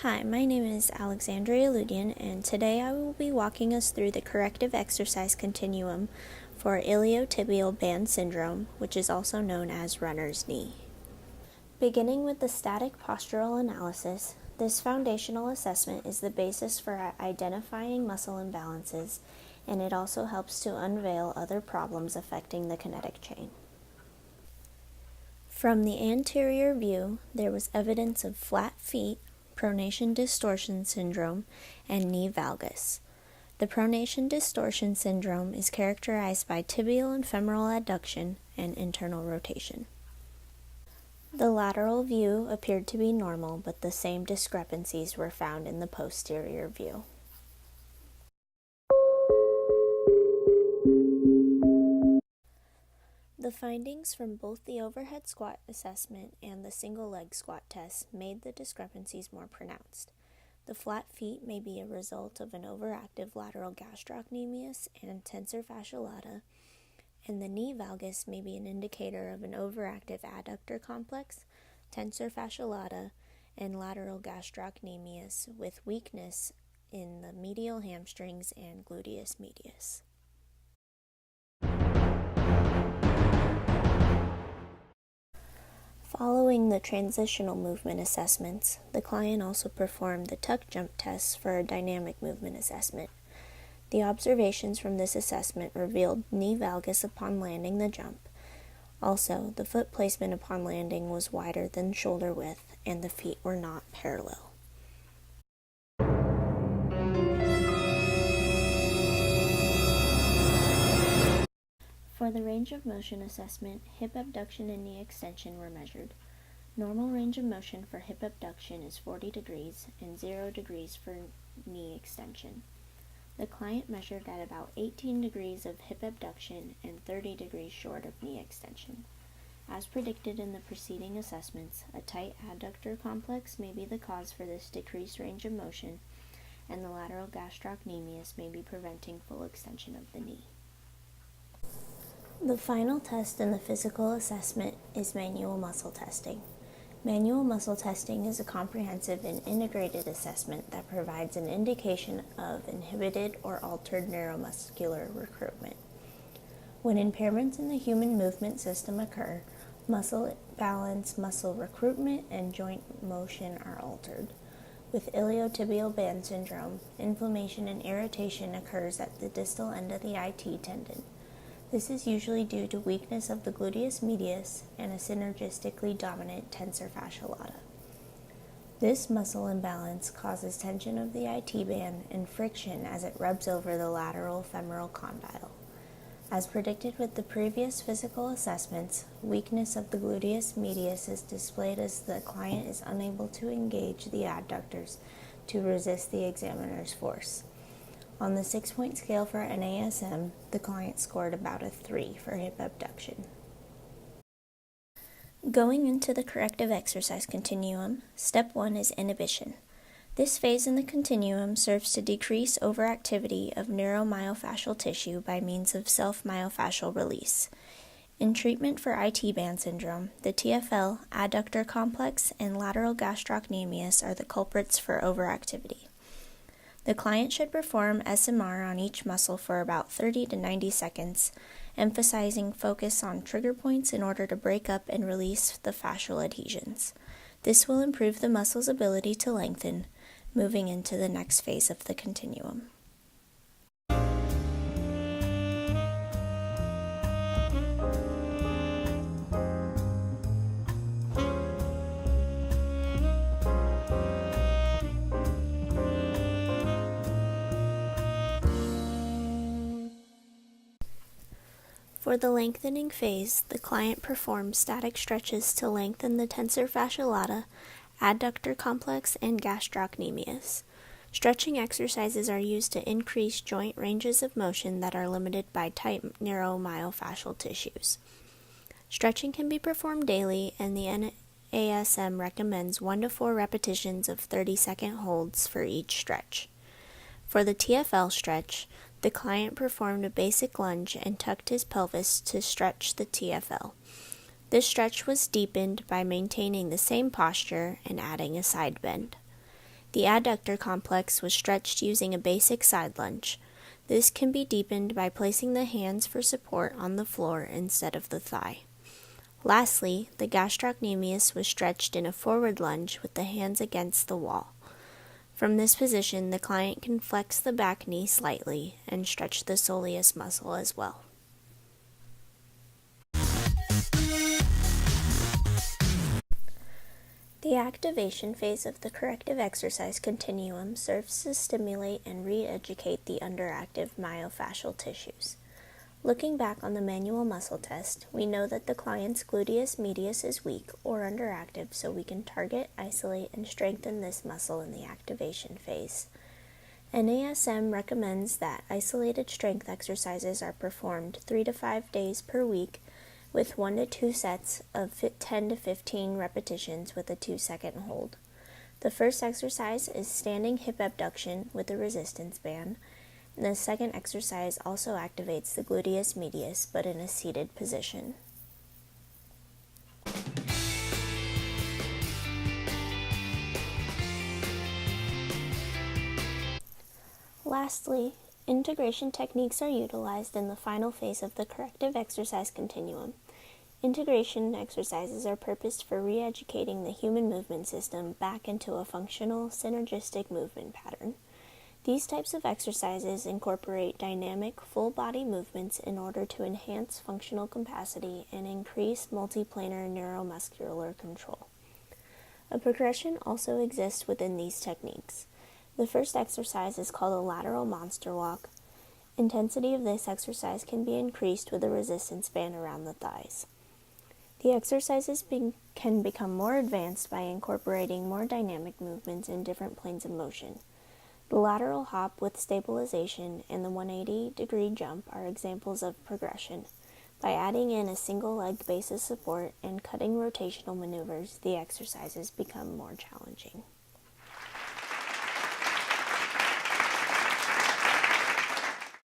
Hi, my name is Alexandria Ludian, and today I will be walking us through the corrective exercise continuum for iliotibial band syndrome, which is also known as runner's knee. Beginning with the static postural analysis, this foundational assessment is the basis for identifying muscle imbalances, and it also helps to unveil other problems affecting the kinetic chain. From the anterior view, there was evidence of flat feet, pronation distortion syndrome, and knee valgus. The pronation distortion syndrome is characterized by tibial and femoral adduction and internal rotation. The lateral view appeared to be normal, but the same discrepancies were found in the posterior view. The findings from both the overhead squat assessment and the single leg squat test made the discrepancies more pronounced. The flat feet may be a result of an overactive lateral gastrocnemius and tensor fasciae lata, and the knee valgus may be an indicator of an overactive adductor complex, tensor fasciae lata, and lateral gastrocnemius with weakness in the medial hamstrings and gluteus medius. Following the transitional movement assessments, the client also performed the tuck jump tests for a dynamic movement assessment. The observations from this assessment revealed knee valgus upon landing the jump. Also, the foot placement upon landing was wider than shoulder width, and the feet were not parallel. For the range of motion assessment, hip abduction and knee extension were measured. Normal range of motion for hip abduction is 40 degrees and 0 degrees for knee extension. The client measured at about 18 degrees of hip abduction and 30 degrees short of knee extension. As predicted in the preceding assessments, a tight adductor complex may be the cause for this decreased range of motion, and the lateral gastrocnemius may be preventing full extension of the knee. The final test in the physical assessment is manual muscle testing. Manual muscle testing is a comprehensive and integrated assessment that provides an indication of inhibited or altered neuromuscular recruitment. When impairments in the human movement system occur, muscle balance, muscle recruitment, and joint motion are altered. With iliotibial band syndrome, inflammation and irritation occurs at the distal end of the IT tendon. This is usually due to weakness of the gluteus medius and a synergistically dominant tensor fasciae lata. This muscle imbalance causes tension of the IT band and friction as it rubs over the lateral femoral condyle. As predicted with the previous physical assessments, weakness of the gluteus medius is displayed as the client is unable to engage the adductors to resist the examiner's force. On the 6-point scale for NASM, the client scored about a 3 for hip abduction. Going into the corrective exercise continuum, step 1 is inhibition. This phase in the continuum serves to decrease overactivity of neuromyofascial tissue by means of self-myofascial release. In treatment for IT band syndrome, the TFL, adductor complex, and lateral gastrocnemius are the culprits for overactivity. The client should perform SMR on each muscle for about 30 to 90 seconds, emphasizing focus on trigger points in order to break up and release the fascial adhesions. This will improve the muscle's ability to lengthen, moving into the next phase of the continuum. For the lengthening phase, the client performs static stretches to lengthen the tensor fasciae lata, adductor complex, and gastrocnemius. Stretching exercises are used to increase joint ranges of motion that are limited by tight neuromyofascial tissues. Stretching can be performed daily, and the NASM recommends 1 to 4 repetitions of 30-second holds for each stretch. For the TFL stretch, the client performed a basic lunge and tucked his pelvis to stretch the TFL. This stretch was deepened by maintaining the same posture and adding a side bend. The adductor complex was stretched using a basic side lunge. This can be deepened by placing the hands for support on the floor instead of the thigh. Lastly, the gastrocnemius was stretched in a forward lunge with the hands against the wall. From this position, the client can flex the back knee slightly and stretch the soleus muscle as well. The activation phase of the corrective exercise continuum serves to stimulate and re-educate the underactive myofascial tissues. Looking back on the manual muscle test, we know that the client's gluteus medius is weak or underactive, so we can target, isolate, and strengthen this muscle in the activation phase. NASM recommends that isolated strength exercises are performed 3 to 5 days per week with 1 to 2 sets of 10 to 15 repetitions with a 2-second hold. The first exercise is standing hip abduction with a resistance band, and the second exercise also activates the gluteus medius but in a seated position. Lastly, integration techniques are utilized in the final phase of the corrective exercise continuum. Integration exercises are purposed for re-educating the human movement system back into a functional, synergistic movement pattern. These types of exercises incorporate dynamic, full-body movements in order to enhance functional capacity and increase multiplanar neuromuscular control. A progression also exists within these techniques. The first exercise is called a lateral monster walk. Intensity of this exercise can be increased with a resistance band around the thighs. The exercises can become more advanced by incorporating more dynamic movements in different planes of motion. The lateral hop with stabilization and the 180-degree jump are examples of progression. By adding in a single leg base of support and cutting rotational maneuvers, the exercises become more challenging.